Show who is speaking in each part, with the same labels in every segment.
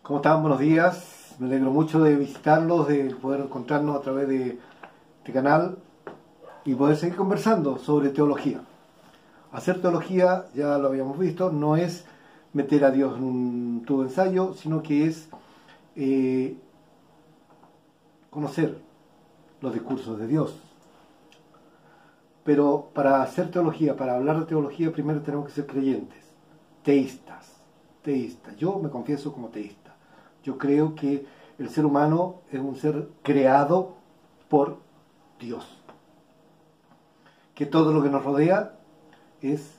Speaker 1: ¿Cómo están? Buenos días. Me alegro mucho de visitarlos, de poder encontrarnos a través de este canal y poder seguir conversando sobre teología. Hacer teología, ya lo habíamos visto, no es meter a Dios en un tubo de ensayo, sino que es conocer los discursos de Dios. Pero para hacer teología, para hablar de teología, primero tenemos que ser creyentes, teístas. Yo me confieso como teísta. Yo creo que el ser humano es un ser creado por Dios. Que todo lo que nos rodea es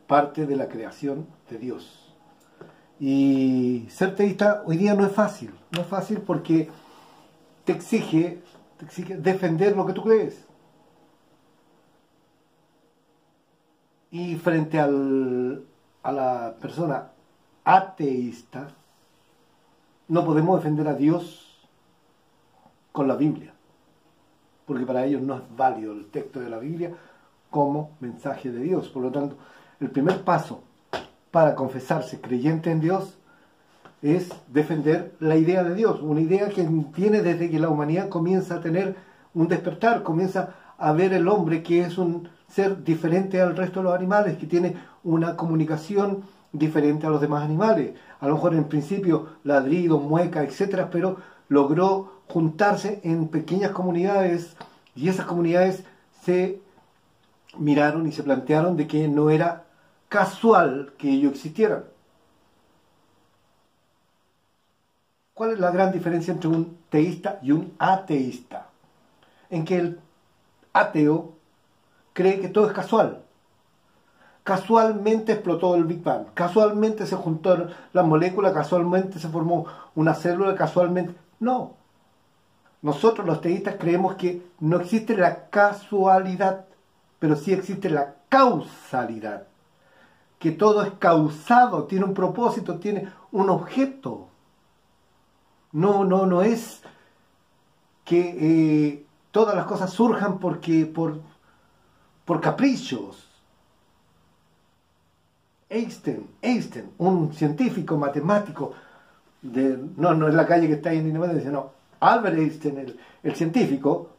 Speaker 1: parte de la creación de Dios. Y ser teísta hoy día no es fácil. No es fácil porque te exige defender lo que tú crees. Y frente a la persona ateísta, no podemos defender a Dios con la Biblia, porque para ellos no es válido el texto de la Biblia como mensaje de Dios. Por lo tanto, el primer paso para confesarse creyente en Dios es defender la idea de Dios, una idea que tiene desde que la humanidad comienza a tener un despertar, comienza a ver el hombre que es un ser diferente al resto de los animales, que tiene una comunicación diferente a los demás animales. A lo mejor en principio ladridos, muecas, etcétera, pero logró juntarse en pequeñas comunidades y esas comunidades se miraron y se plantearon de que no era casual que ellos existieran. ¿Cuál es la gran diferencia entre un teísta y un ateísta? En que el ateo cree que todo es casual. Casualmente explotó el Big Bang, casualmente se juntaron las moléculas, casualmente se formó una célula, casualmente... No. Nosotros los teístas creemos que no existe la casualidad, pero sí existe la causalidad. Que todo es causado, tiene un propósito, tiene un objeto. No es que todas las cosas surjan por caprichos. Einstein, un científico, matemático, no es la calle que está ahí en Dinamarca, sino Albert Einstein, el científico,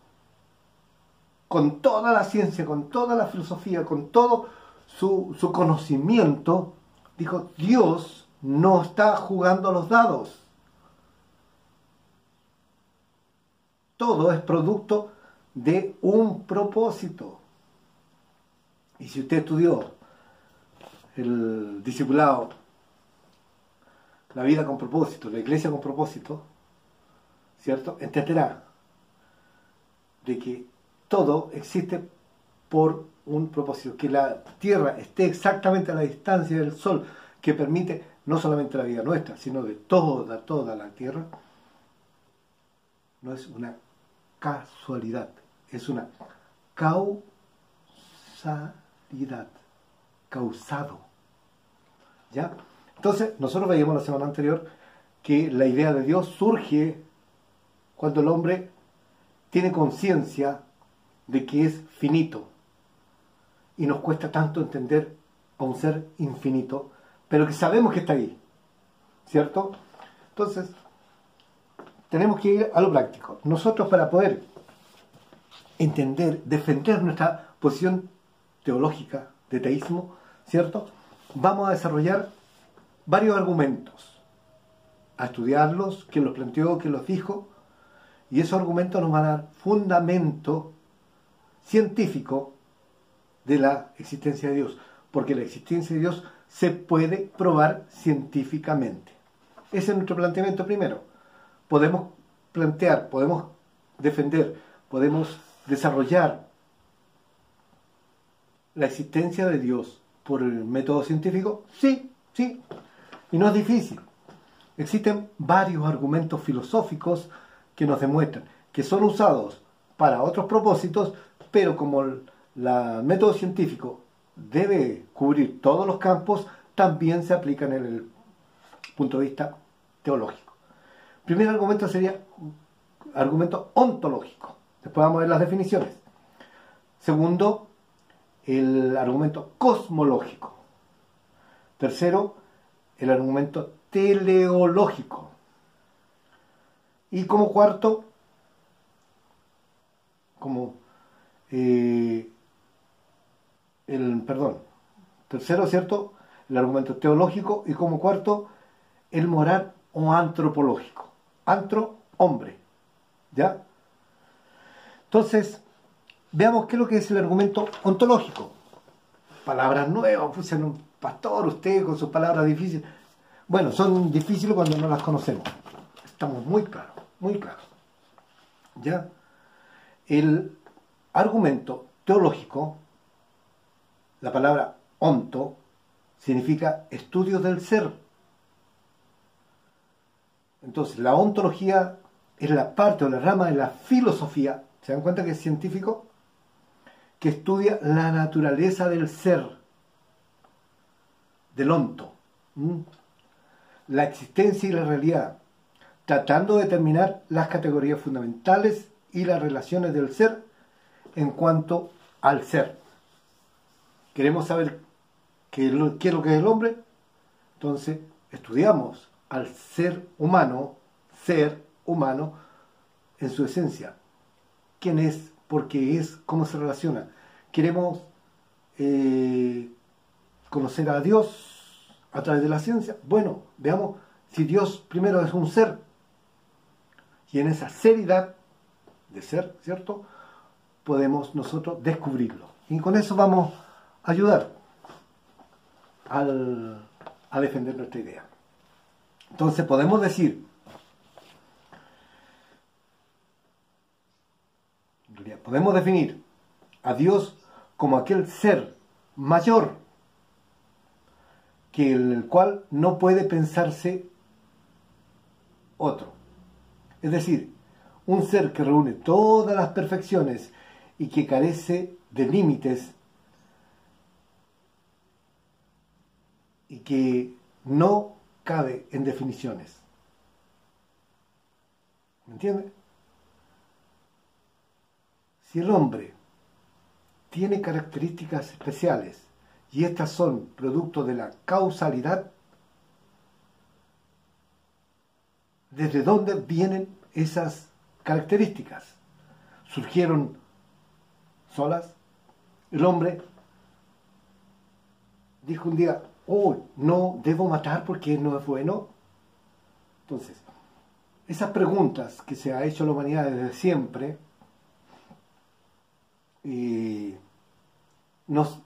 Speaker 1: con toda la ciencia, con toda la filosofía, con todo su conocimiento, dijo: Dios no está jugando a los dados. Todo es producto de un propósito. Y si usted estudió el discipulado, la vida con propósito, la iglesia con propósito, ¿cierto?, entenderá de que todo existe por un propósito, que la tierra esté exactamente a la distancia del sol, que permite no solamente la vida nuestra, sino de toda la tierra. No es una casualidad, es una causalidad, causado. ¿Ya? Entonces, nosotros veíamos la semana anterior que la idea de Dios surge cuando el hombre tiene conciencia de que es finito y nos cuesta tanto entender a un ser infinito, pero que sabemos que está ahí, ¿cierto? Entonces, tenemos que ir a lo práctico. Nosotros, para poder entender, defender nuestra posición teológica de teísmo, ¿cierto?, vamos a desarrollar varios argumentos, a estudiarlos, quién los planteó, quién los dijo, y esos argumentos nos van a dar fundamento científico de la existencia de Dios, porque la existencia de Dios se puede probar científicamente. Ese es nuestro planteamiento primero. Podemos plantear, podemos defender, podemos desarrollar la existencia de Dios por el método científico. Sí, y no es difícil. Existen varios argumentos filosóficos que nos demuestran que son usados para otros propósitos, pero como el método científico debe cubrir todos los campos, también se aplican en el punto de vista teológico. El primer argumento sería argumento ontológico. Después vamos a ver las definiciones. Segundo, el argumento cosmológico. Tercero, el argumento teleológico. Y como cuarto, como tercero, ¿cierto? El argumento teológico, y como cuarto, el moral o antropológico. Antro, hombre, ¿ya? Entonces, veamos qué es lo que es el argumento ontológico. Palabras nuevas, puse en un pastor usted con sus palabras difíciles. Bueno, son difíciles cuando no las conocemos. Estamos muy claros, muy claros. ¿Ya? El argumento teológico, la palabra onto, significa estudio del ser. Entonces, la ontología es la parte o la rama de la filosofía, ¿se dan cuenta que es científico? Que estudia la naturaleza del ser, del onto, la existencia y la realidad, tratando de determinar las categorías fundamentales y las relaciones del ser en cuanto al ser. ¿Queremos saber qué es lo que es el hombre? Entonces, estudiamos al ser humano en su esencia. ¿Quién es? ¿Por qué es? ¿Cómo se relaciona? ¿Queremos conocer a Dios a través de la ciencia? Bueno, veamos si Dios primero es un ser. Y en esa seridad de ser, ¿cierto?, podemos nosotros descubrirlo. Y con eso vamos a ayudar a defender nuestra idea. Entonces podemos decir, podemos definir a Dios como aquel ser mayor que el cual no puede pensarse otro. Es decir, un ser que reúne todas las perfecciones y que carece de límites y que no cabe en definiciones. ¿Me entiende? Si el hombre tiene características especiales y estas son producto de la causalidad, ¿desde dónde vienen esas características? ¿Surgieron solas? El hombre dijo un día, oh, no debo matar porque no es bueno. Entonces, esas preguntas que se ha hecho la humanidad desde siempre nos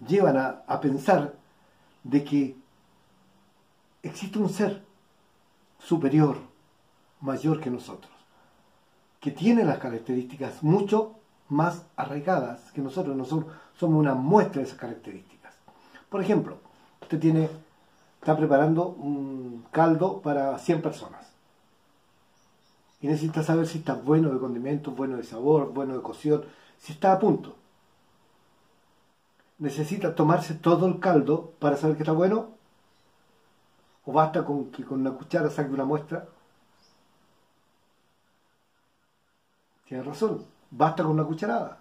Speaker 1: llevan a pensar de que existe un ser superior, mayor que nosotros, que tiene las características mucho más arraigadas que nosotros. Nosotros somos una muestra de esas características. Por ejemplo, usted está preparando un caldo para 100 personas y necesita saber si está bueno de condimentos, bueno de sabor, bueno de cocción, si está a punto. ¿Necesita tomarse todo el caldo para saber que está bueno? ¿O basta con que con una cuchara saque una muestra? Tiene razón, basta con una cucharada,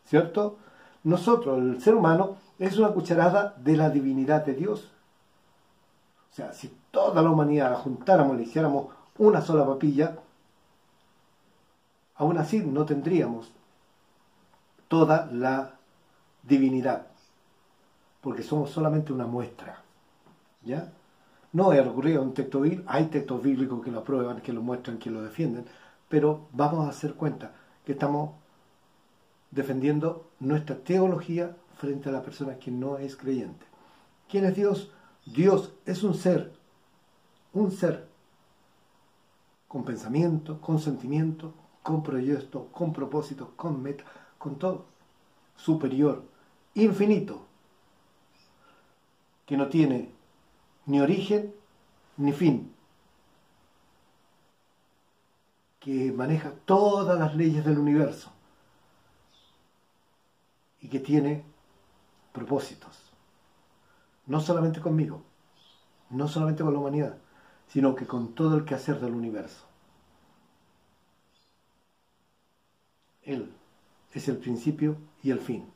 Speaker 1: ¿cierto? Nosotros, el ser humano, es una cucharada de la divinidad de Dios. O sea, si toda la humanidad la juntáramos, le hiciéramos una sola papilla, aún así no tendríamos toda la divinidad, porque somos solamente una muestra, ¿ya? No he recurrido a un texto bíblico, hay textos bíblicos que lo aprueban, que lo muestran, que lo defienden, pero vamos a hacer cuenta que estamos defendiendo nuestra teología frente a la persona que no es creyente. ¿Quién es Dios? Dios es un ser con pensamiento, con sentimiento, con proyecto, con propósito, con meta, con todo, superior, infinito, que no tiene ni origen ni fin, que maneja todas las leyes del universo y que tiene propósitos, no solamente conmigo, no solamente con la humanidad, sino que con todo el quehacer del universo. Él es el principio y el fin.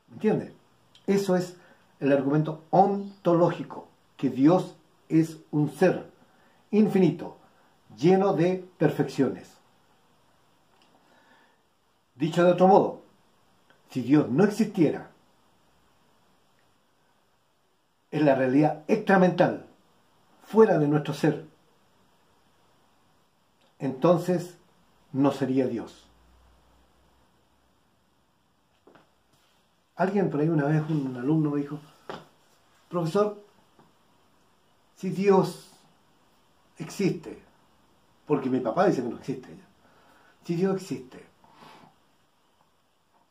Speaker 1: ¿Me entiende? Eso es el argumento ontológico, que Dios es un ser infinito, lleno de perfecciones. Dicho de otro modo, si Dios no existiera en la realidad extramental, fuera de nuestro ser, entonces no sería Dios. Alguien por ahí una vez, un alumno me dijo, profesor, si Dios existe, porque mi papá dice que no existe ya, si Dios existe,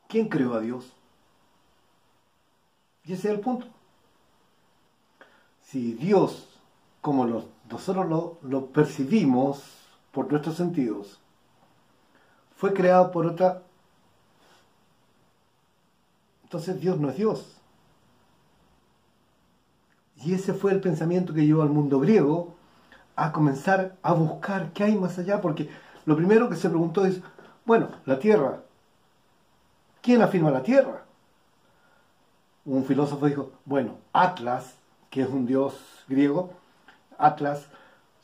Speaker 1: ¿quién creó a Dios? Y ese es el punto. Si Dios, como nosotros lo percibimos por nuestros sentidos, fue creado por otra, entonces Dios no es Dios. Y ese fue el pensamiento que llevó al mundo griego a comenzar a buscar qué hay más allá, porque lo primero que se preguntó es, bueno, la Tierra, ¿quién afirma la Tierra? Un filósofo dijo, bueno, Atlas, que es un dios griego, Atlas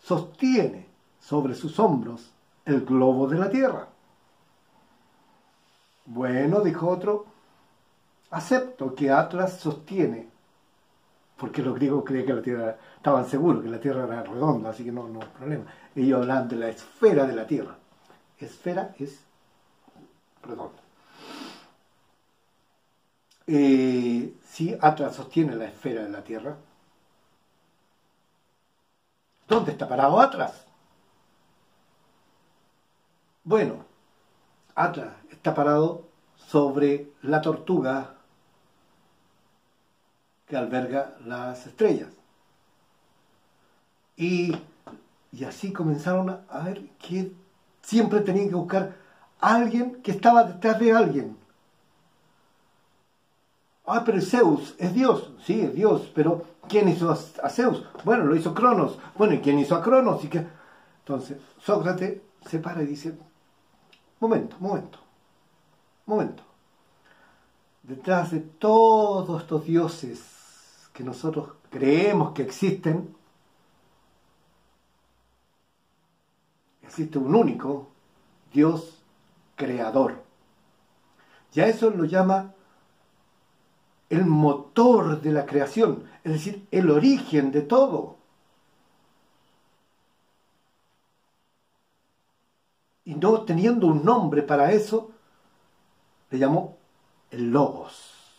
Speaker 1: sostiene sobre sus hombros el globo de la Tierra. Bueno, dijo otro, acepto que Atlas sostiene, porque los griegos creían que la Tierra, estaban seguros que la Tierra era redonda, así que no hay problema. Ellos hablaban de la esfera de la Tierra. Esfera es redonda. Si Atlas sostiene la esfera de la Tierra, ¿dónde está parado Atlas? Bueno, Atlas está parado sobre la tortuga que alberga las estrellas. Y así comenzaron a ver que siempre tenían que buscar a alguien que estaba detrás de alguien. Ah, pero Zeus es Dios. Sí, es Dios, pero ¿quién hizo a Zeus? Bueno, lo hizo Cronos. Bueno, ¿y quién hizo a Cronos? Entonces, Sócrates se para y dice, momento. Detrás de todos estos dioses que nosotros creemos que existen, existe un único Dios creador. Ya eso lo llama el motor de la creación, es decir, el origen de todo. Y no teniendo un nombre para eso, le llamó el logos,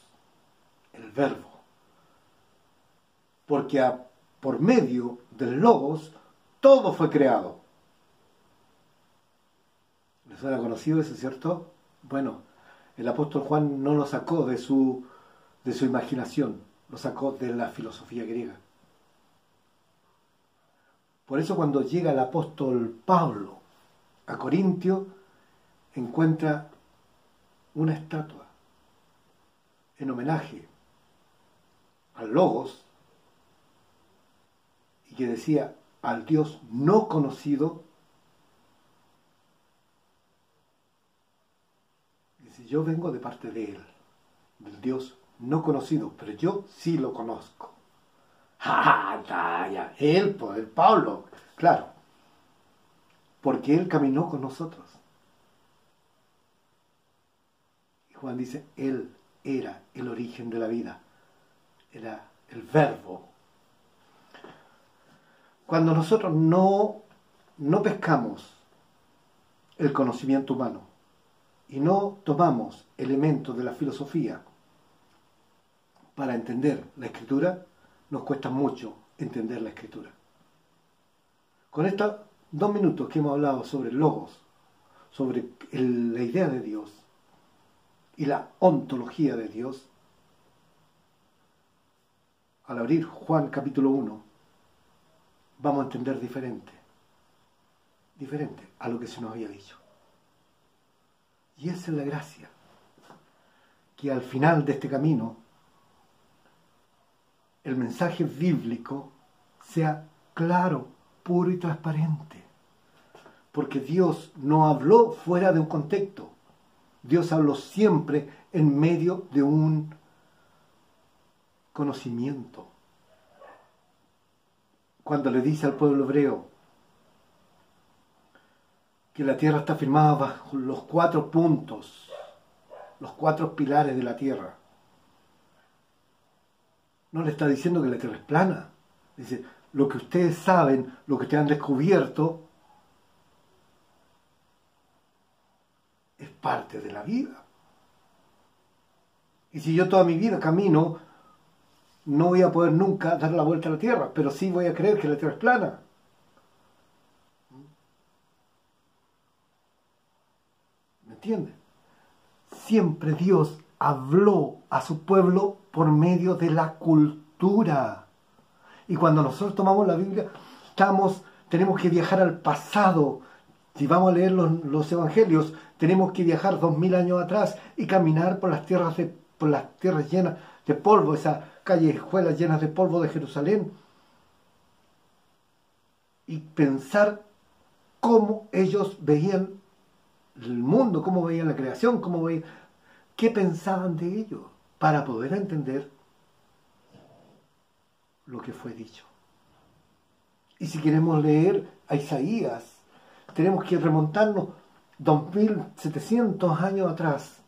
Speaker 1: el verbo. Porque por medio del logos todo fue creado. ¿Les suena conocido eso, cierto? Bueno, el apóstol Juan no lo sacó de su imaginación, lo sacó de la filosofía griega. Por eso cuando llega el apóstol Pablo a Corintio, encuentra una estatua en homenaje al Logos y que decía al Dios no conocido. Dice, yo vengo de parte de él, del Dios no conocido, pero yo sí lo conozco. Ya, él, pues, el Pablo, claro, porque él caminó con nosotros. Y Juan dice, él era el origen de la vida, era el verbo. Cuando nosotros no pescamos el conocimiento humano y no tomamos elementos de la filosofía para entender la Escritura, nos cuesta mucho entender la Escritura. Con estos 2 minutos que hemos hablado sobre el Logos, sobre la idea de Dios y la ontología de Dios, al abrir Juan capítulo 1, vamos a entender diferente a lo que se nos había dicho. Y esa es la gracia, que al final de este camino el mensaje bíblico sea claro, puro y transparente. Porque Dios no habló fuera de un contexto. Dios habló siempre en medio de un conocimiento. Cuando le dice al pueblo hebreo, que la tierra está firmada bajo los 4 puntos, los 4 pilares de la tierra. No le está diciendo que la tierra es plana. Dice, lo que ustedes saben, lo que ustedes han descubierto, es parte de la vida. Y si yo toda mi vida camino, no voy a poder nunca dar la vuelta a la tierra, pero sí voy a creer que la tierra es plana. ¿Me entienden? Siempre Dios habló a su pueblo por medio de la cultura. Y cuando nosotros tomamos la Biblia, tenemos que viajar al pasado. Si vamos a leer los evangelios, tenemos que viajar 2000 años atrás y caminar por las tierras llenas de polvo, esas callejuelas llenas de polvo de Jerusalén, y pensar cómo ellos veían el mundo, cómo veían la creación, qué pensaban de ello, para poder entender lo que fue dicho. Y si queremos leer a Isaías, tenemos que remontarnos 2700 años atrás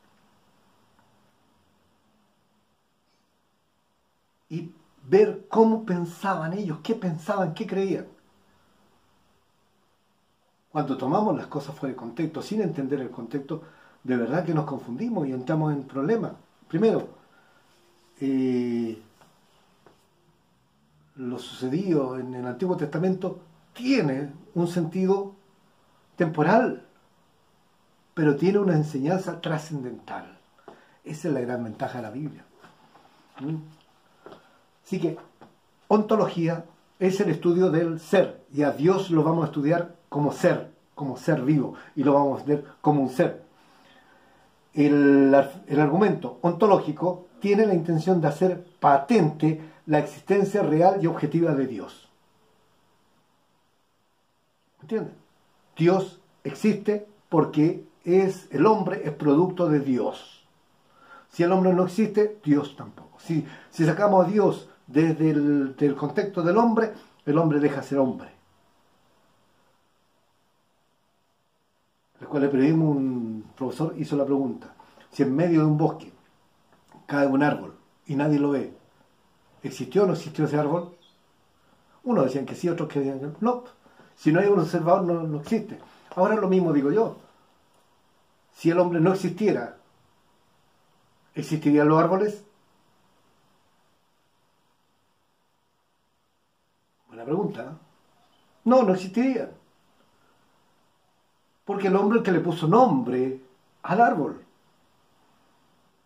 Speaker 1: y ver cómo pensaban ellos, qué pensaban, qué creían. Cuando tomamos las cosas fuera de contexto, sin entender el contexto, de verdad que nos confundimos y entramos en problemas. Primero, lo sucedido en el Antiguo Testamento tiene un sentido temporal, pero tiene una enseñanza trascendental. Esa es la gran ventaja de la Biblia. Así que, ontología es el estudio del ser, y a Dios lo vamos a estudiar como ser vivo, y lo vamos a ver como un ser. El argumento ontológico tiene la intención de hacer patente la existencia real y objetiva de Dios. ¿Entienden? Dios existe porque el hombre es producto de Dios. Si el hombre no existe, Dios tampoco. Si sacamos a Dios desde el contexto del hombre, el hombre deja de ser hombre. Recuerda, un profesor hizo la pregunta: si en medio de un bosque cae un árbol y nadie lo ve, ¿existió o no existió ese árbol? Unos decían que sí, otros que decían que no. Si no hay un observador, no existe. Ahora lo mismo digo yo. Si el hombre no existiera, ¿existirían los árboles? Buena pregunta, ¿no? No existirían. Porque el hombre es el que le puso nombre al árbol.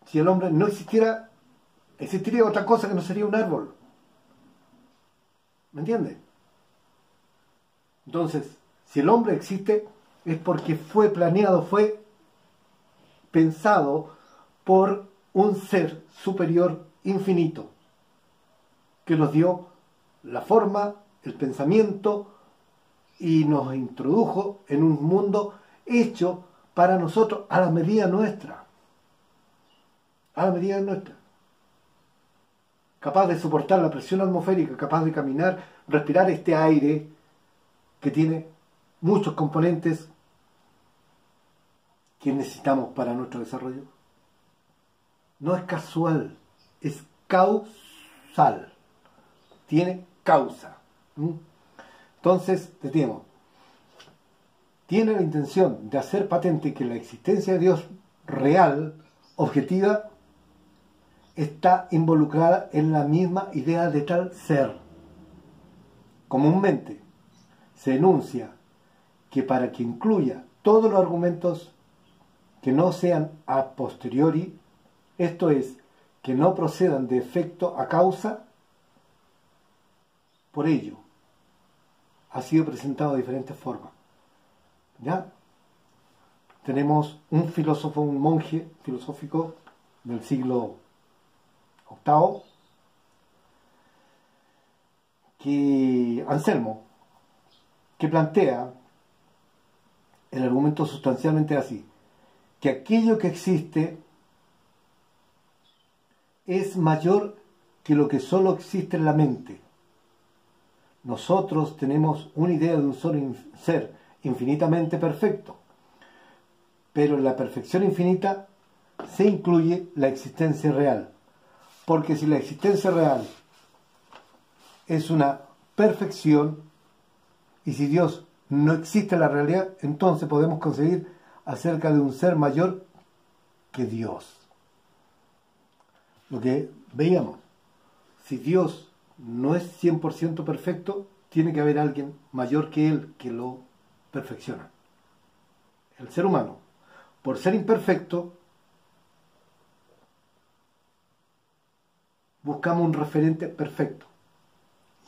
Speaker 1: Si el hombre no existiera, existiría otra cosa que no sería un árbol. ¿Me entiendes? Entonces, si el hombre existe, es porque fue planeado, fue pensado por un ser superior infinito, que nos dio la forma, el pensamiento, y nos introdujo en un mundo hecho para nosotros a la medida nuestra. A la medida nuestra. Capaz de soportar la presión atmosférica, capaz de caminar, respirar este aire que tiene muchos componentes que necesitamos para nuestro desarrollo. No es casual, es causal. Tiene causa. Entonces, decimos, tiene la intención de hacer patente que la existencia de Dios real, objetiva, está involucrada en la misma idea de tal ser. Comúnmente se enuncia que para que incluya todos los argumentos que no sean a posteriori, esto es, que no procedan de efecto a causa, por ello ha sido presentado de diferentes formas. ¿Ya? Tenemos un filósofo, un monje filosófico del siglo VIII, Anselmo, que plantea el argumento sustancialmente así: que aquello que existe es mayor que lo que solo existe en la mente. Nosotros tenemos una idea de un solo ser, infinitamente perfecto. Pero en la perfección infinita se incluye la existencia real. Porque si la existencia real es una perfección, y si Dios no existe en la realidad, entonces podemos concebir acerca de un ser mayor que Dios. Lo que veíamos, si Dios no es 100% perfecto, tiene que haber alguien mayor que Él que lo perfecciona. El ser humano, por ser imperfecto, buscamos un referente perfecto.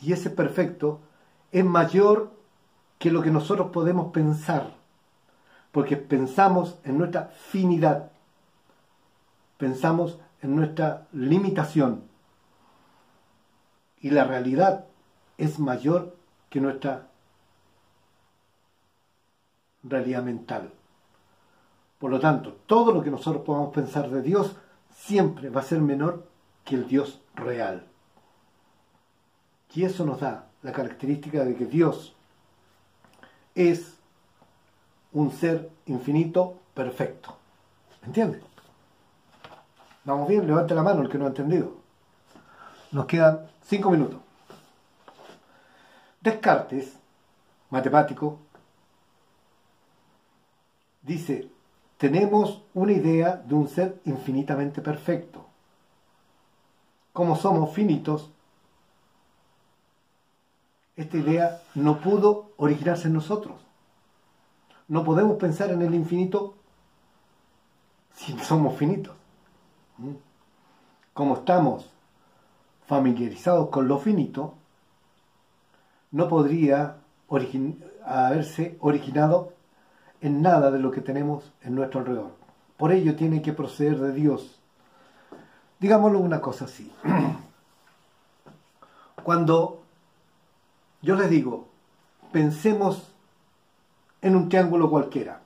Speaker 1: Y ese perfecto es mayor que lo que nosotros podemos pensar, porque pensamos en nuestra finidad, pensamos en nuestra limitación, y la realidad es mayor que nuestra realidad mental. Por lo tanto, todo lo que nosotros podamos pensar de Dios siempre va a ser menor que el Dios real. Y eso nos da la característica de que Dios es un ser infinito perfecto. ¿Me entiende? ¿Vamos bien? Levante la mano el que no ha entendido. Nos quedan 5 minutos. Descartes, matemático, dice: tenemos una idea de un ser infinitamente perfecto. Como somos finitos, esta idea no pudo originarse en nosotros. No podemos pensar en el infinito si somos finitos. Como estamos familiarizados con lo finito, no podría haberse originado en nada de lo que tenemos en nuestro alrededor. Por ello tiene que proceder de Dios. Digámoslo una cosa así. Cuando yo les digo, pensemos en un triángulo cualquiera,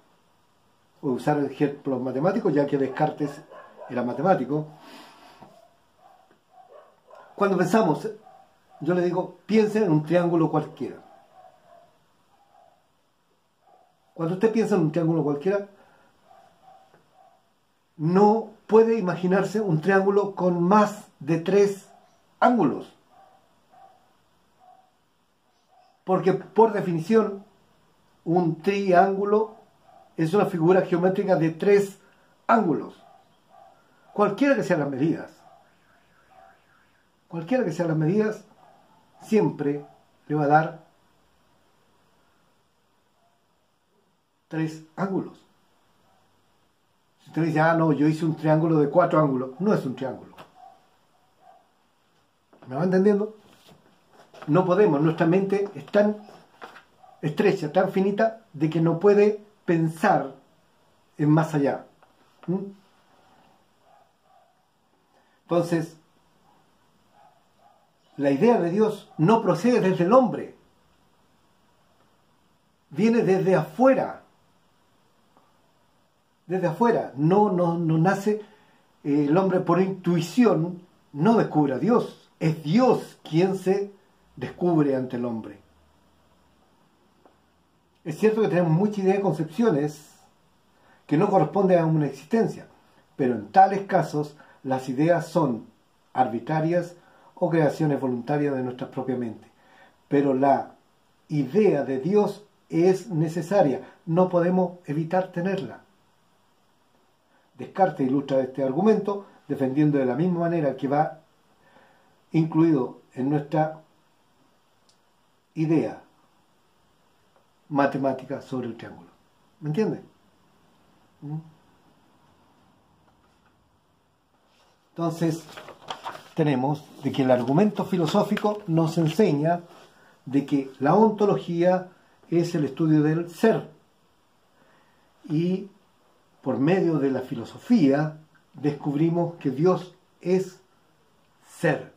Speaker 1: voy a usar el ejemplo matemático, ya que Descartes era matemático. Cuando pensamos, yo les digo, piensen en un triángulo cualquiera. Cuando usted piensa en un triángulo cualquiera, no puede imaginarse un triángulo con más de 3 ángulos. Porque por definición, un triángulo es una figura geométrica de 3 ángulos. Cualquiera que sean las medidas. Cualquiera que sean las medidas, siempre le va a dar 3 ángulos. Si usted dice, no, yo hice un triángulo de 4 ángulos, no es un triángulo. ¿Me va entendiendo? No podemos, nuestra mente es tan estrecha, tan finita, de que no puede pensar en más allá. Entonces, la idea de Dios no procede desde el hombre, viene desde afuera. Desde afuera, no nace el hombre por intuición, no descubre a Dios, es Dios quien se descubre ante el hombre. Es cierto que tenemos mucha idea de concepciones que no corresponden a una existencia, pero en tales casos las ideas son arbitrarias o creaciones voluntarias de nuestra propia mente. Pero la idea de Dios es necesaria, no podemos evitar tenerla. Descartes ilustra este argumento defendiendo de la misma manera que va incluido en nuestra idea matemática sobre el triángulo. ¿Me entiende? Entonces, tenemos de que el argumento filosófico nos enseña de que la ontología es el estudio del ser. Y por medio de la filosofía descubrimos que Dios es ser.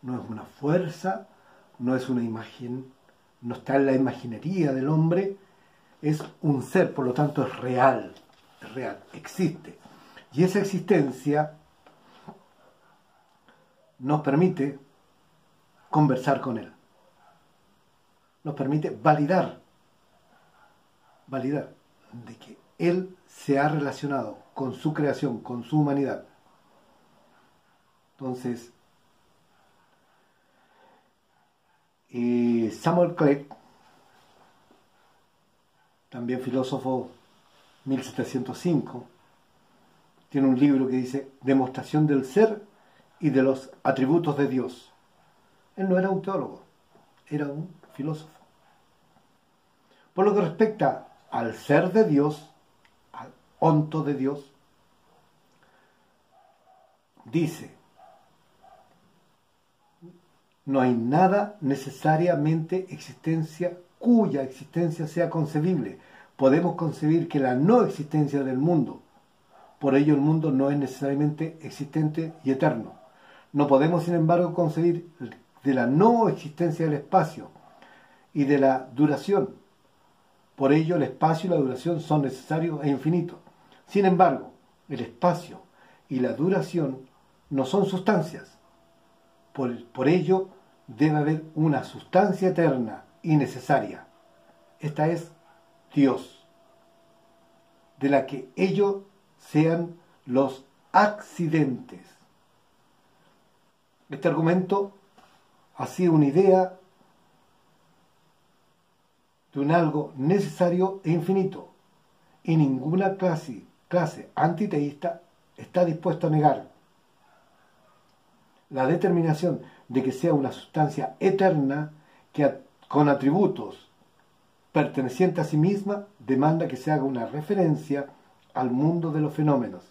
Speaker 1: No es una fuerza, no es una imagen, no está en la imaginería del hombre, es un ser, por lo tanto es real, existe. Y esa existencia nos permite conversar con él, nos permite validar validar de que Él se ha relacionado con su creación, con su humanidad. Entonces, Samuel Clegg, también filósofo 1705, tiene un libro que dice Demostración del ser y de los atributos de Dios. Él no era un teólogo, era un filósofo. Por lo que respecta al ser de Dios, al onto de Dios, dice: no hay nada necesariamente cuya existencia sea concebible. Podemos concebir que la no existencia del mundo, por ello el mundo no es necesariamente existente y eterno. No podemos, sin embargo, concebir de la no existencia del espacio y de la duración. Por ello el espacio y la duración son necesarios e infinitos. Sin embargo, el espacio y la duración no son sustancias. Por ello debe haber una sustancia eterna y necesaria. Esta es Dios, de la que ellos sean los accidentes. Este argumento ha sido una idea de un algo necesario e infinito, y ninguna clase antiteísta está dispuesta a negar la determinación de que sea una sustancia eterna que con atributos pertenecientes a sí misma demanda que se haga una referencia al mundo de los fenómenos.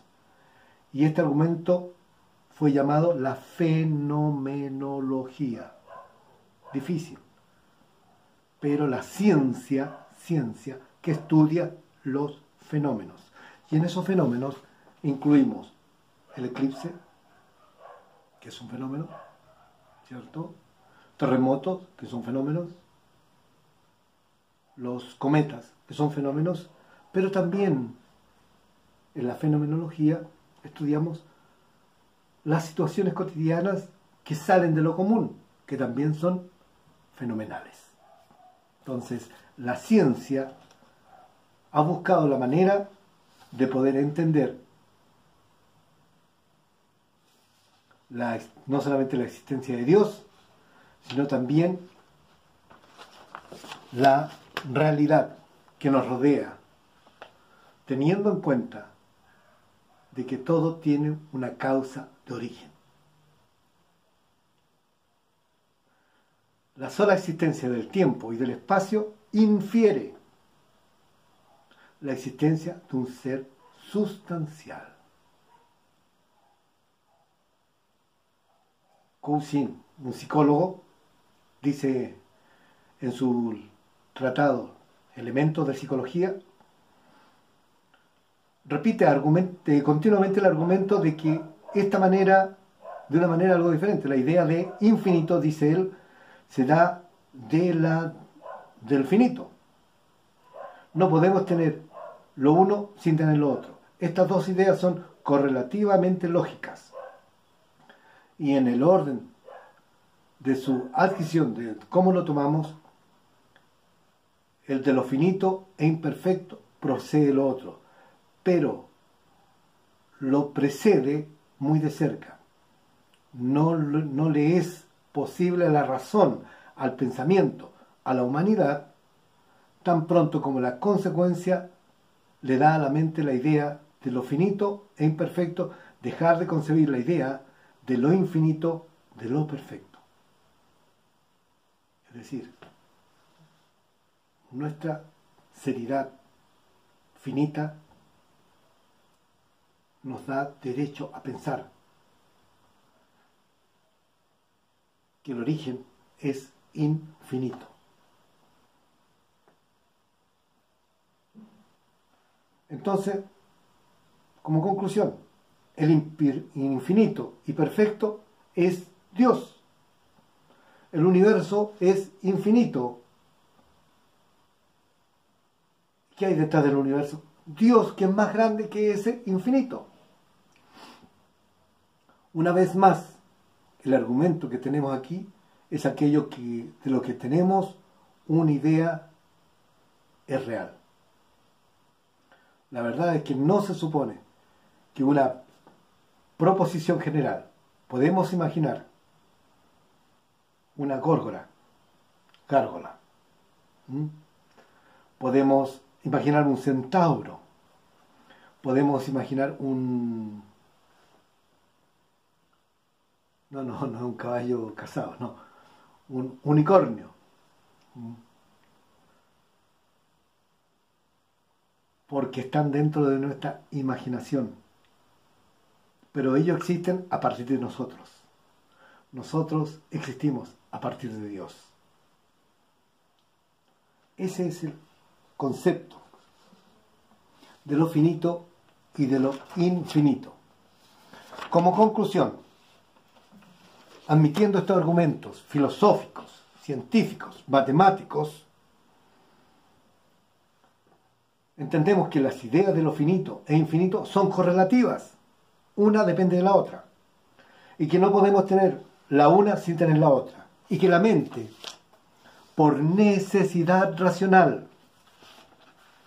Speaker 1: Y este argumento fue llamado la fenomenología. Difícil. Pero la ciencia que estudia los fenómenos. Y en esos fenómenos incluimos el eclipse, que es un fenómeno, ¿cierto? Terremotos, que son fenómenos, los cometas, que son fenómenos, pero también en la fenomenología estudiamos las situaciones cotidianas que salen de lo común, que también son fenomenales. Entonces, la ciencia ha buscado la manera de poder entender no solamente la existencia de Dios, sino también la realidad que nos rodea, teniendo en cuenta de que todo tiene una causa de origen. La sola existencia del tiempo y del espacio infiere la existencia de un ser sustancial. Cousin, un psicólogo, dice en su tratado Elementos de Psicología, repite continuamente el argumento de que de una manera algo diferente, la idea de infinito, dice él, se da del finito. No podemos tener lo uno sin tener lo otro. Estas dos ideas son correlativamente lógicas. Y en el orden de su adquisición, de cómo lo tomamos, el de lo finito e imperfecto procede lo otro, pero lo precede muy de cerca. No le es posible a la razón, al pensamiento, a la humanidad, tan pronto como la consecuencia le da a la mente la idea de lo finito e imperfecto, dejar de concebir la idea de lo infinito, de lo perfecto. Es decir, nuestra seriedad finita nos da derecho a pensar que el origen es infinito. Entonces, como conclusión, el infinito y perfecto es Dios. El universo es infinito. ¿Qué hay detrás del universo? Dios, que es más grande que ese infinito. Una vez más, el argumento que tenemos aquí es aquello de lo que tenemos una idea es real. La verdad es que no se supone que una proposición general, podemos imaginar una gárgola, ¿m? Podemos imaginar un centauro, podemos imaginar no un caballo casado, no, un unicornio, ¿m? Porque están dentro de nuestra imaginación, pero ellos existen a partir de nosotros. Nosotros existimos a partir de Dios. Ese es el concepto de lo finito y de lo infinito. Como conclusión, admitiendo estos argumentos filosóficos, científicos, matemáticos, entendemos que las ideas de lo finito e infinito son correlativas. Una depende de la otra. Y que no podemos tener la una sin tener la otra. Y que la mente, por necesidad racional,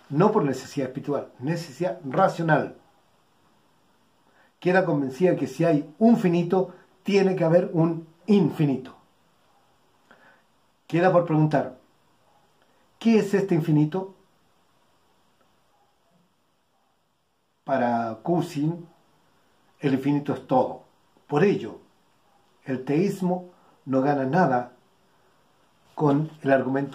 Speaker 1: no por necesidad espiritual, necesidad racional, queda convencida que si hay un finito, tiene que haber un infinito. Queda por preguntar, ¿qué es este infinito? Para Cousin, el infinito es todo. Por ello, el teísmo no gana nada con el argumento